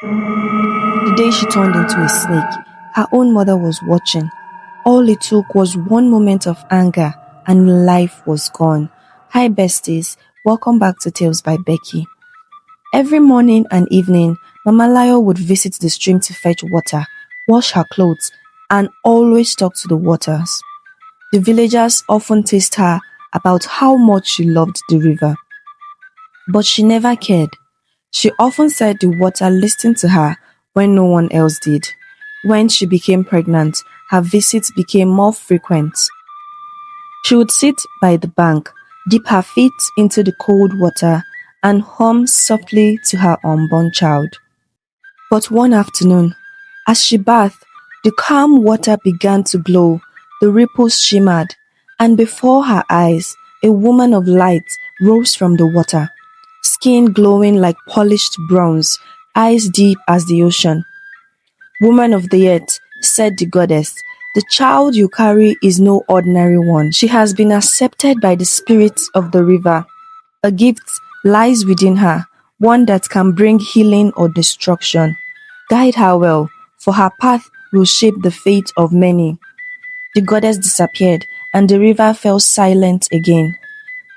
The day she turned into a snake, her own mother was watching. All it took was one moment of anger and life was gone. Hi besties, welcome back to Tales by Becky. Every morning and evening, Mama Layo would visit the stream to fetch water, wash her clothes, and always talk to the waters. The villagers often teased her about how much she loved the river. But she never cared. She often said the water listened to her when no one else did. When she became pregnant, her visits became more frequent. She would sit by the bank, dip her feet into the cold water, and hum softly to her unborn child. But one afternoon, as she bathed, the calm water began to glow, the ripples shimmered, and before her eyes, a woman of light rose from the water, skin glowing like polished bronze, eyes deep as the ocean. "Woman of the earth," said the goddess, "the child you carry is no ordinary one. She has been accepted by the spirits of the river. A gift lies within her, one that can bring healing or destruction. Guide her well, for her path will shape the fate of many." The goddess disappeared, and the river fell silent again.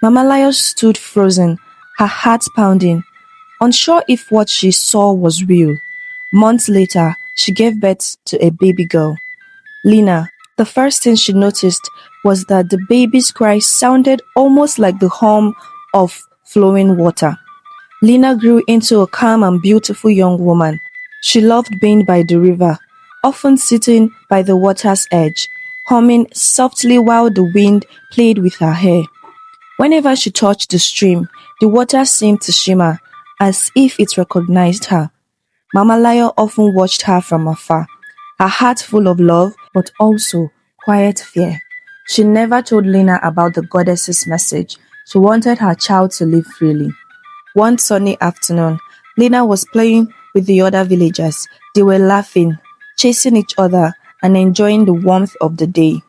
Mama Lio stood frozen, her heart pounding, unsure if what she saw was real. Months later, she gave birth to a baby girl, Lina. The first thing she noticed was that the baby's cry sounded almost like the hum of flowing water. Lina grew into a calm and beautiful young woman. She loved being by the river, often sitting by the water's edge, humming softly while the wind played with her hair. Whenever she touched the stream, the water seemed to shimmer, as if it recognized her. Mama Lio often watched her from afar, her heart full of love but also quiet fear. She never told Lina about the goddess's message. She wanted her child to live freely. One sunny afternoon, Lina was playing with the other villagers. They were laughing, chasing each other, and enjoying the warmth of the day.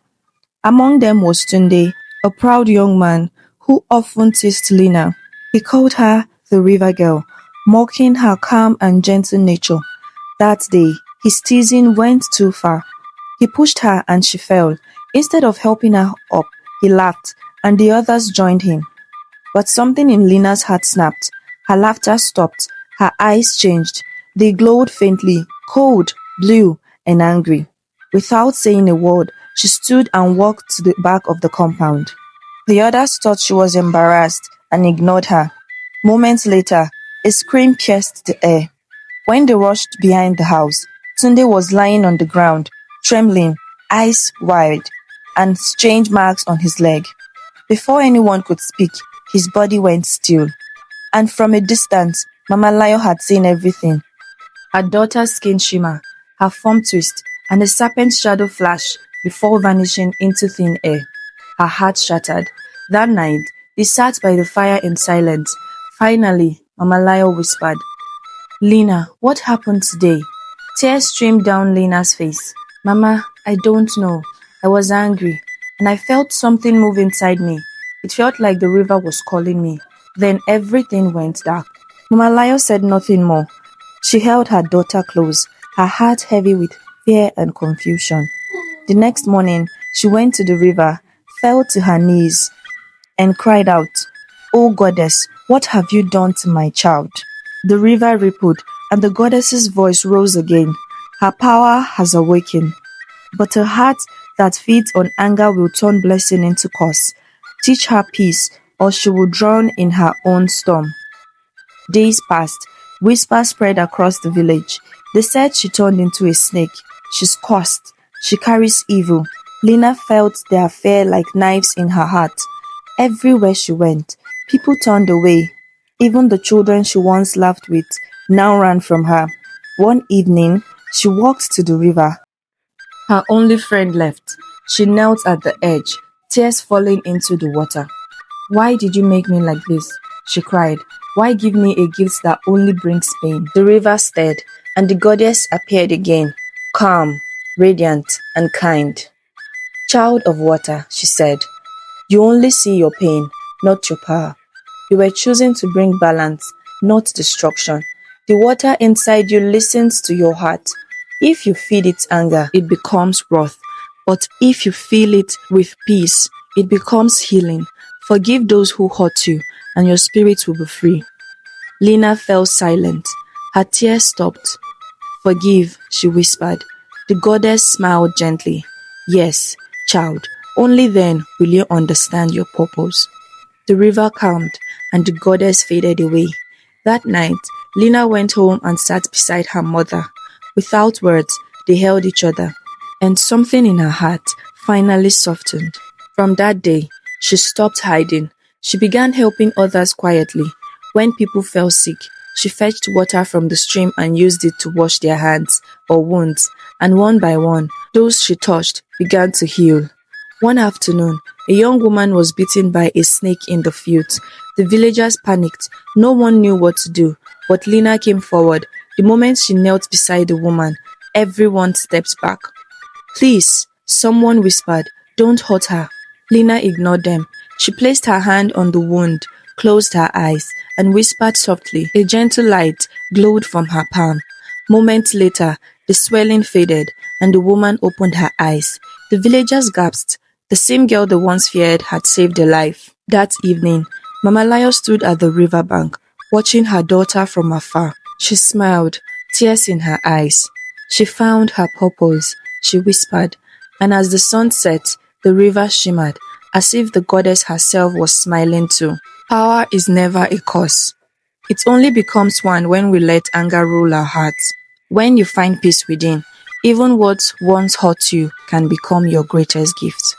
Among them was Tunde, a proud young man who often teased Lina. He called her the river girl, mocking her calm and gentle nature. That day, his teasing went too far. He pushed her and she fell. Instead of helping her up, he laughed, and the others joined him. But something in Lina's heart snapped. Her laughter stopped. Her eyes changed. They glowed faintly, cold, blue, and angry. Without saying a word, she stood and walked to the back of the compound. The others thought she was embarrassed and ignored her. Moments later, a scream pierced the air. When they rushed behind the house, Tunde was lying on the ground, trembling, eyes wide, and strange marks on his leg. Before anyone could speak, his body went still. And from a distance, Mama Lio had seen everything. Her daughter's skin shimmer, her form twist, and a serpent's shadow flash before vanishing into thin air. Her heart shattered. That night, they sat by the fire in silence. Finally, Mama Lio whispered, "Lina, what happened today?" Tears streamed down Lina's face. "Mama, I don't know. I was angry, and I felt something move inside me. It felt like the river was calling me. Then everything went dark." Mama Lio said nothing more. She held her daughter close, her heart heavy with fear and confusion. The next morning, she went to the river, fell to her knees, and cried out, "O goddess, what have you done to my child?" The river rippled, and the goddess's voice rose again. "Her power has awakened, but a heart that feeds on anger will turn blessing into curse. Teach her peace, or she will drown in her own storm." Days passed. Whispers spread across the village. They said she turned into a snake. She's cursed. She carries evil. Lina felt their fear like knives in her heart. Everywhere she went, people turned away. Even the children she once laughed with now ran from her. One evening, she walked to the river, her only friend left. She knelt at the edge, tears falling into the water. "Why did you make me like this?" she cried. "Why give me a gift that only brings pain?" The river stirred, and the goddess appeared again, calm, radiant, and kind. "Child of water," she said, "you only see your pain, not your power. You were choosing to bring balance, not destruction. The water inside you listens to your heart. If you feed it anger, it becomes wrath. But if you fill it with peace, it becomes healing. Forgive those who hurt you, and your spirit will be free. Lina fell silent. Her tears stopped. Forgive, she whispered. The goddess smiled gently. Yes, child, only then will you understand your purpose. The river calmed, and the goddess faded away. That night, Lina went home and sat beside her mother. Without words, they held each other, and something in her heart finally softened. From that day, she stopped hiding. She began helping others quietly. When people fell sick, she fetched water from the stream and used it to wash their hands or wounds, and one by one, those she touched began to heal. One afternoon, a young woman was bitten by a snake in the fields. The villagers panicked. No one knew what to do, but Lina came forward. The moment she knelt beside the woman, everyone stepped back. Please, someone whispered, don't hurt her. Lina ignored them. She placed her hand on the wound, closed her eyes, and whispered softly. A gentle light glowed from her palm. Moments later, the swelling faded, and the woman opened her eyes. The villagers gasped. The same girl they once feared had saved her life. That evening, Mama Layo stood at the riverbank, watching her daughter from afar. She smiled, tears in her eyes. She found her purpose, she whispered, and as the sun set, the river shimmered, as if the goddess herself was smiling too. Power is never a curse. It only becomes one when we let anger rule our hearts. When you find peace within, even what once hurt you can become your greatest gift.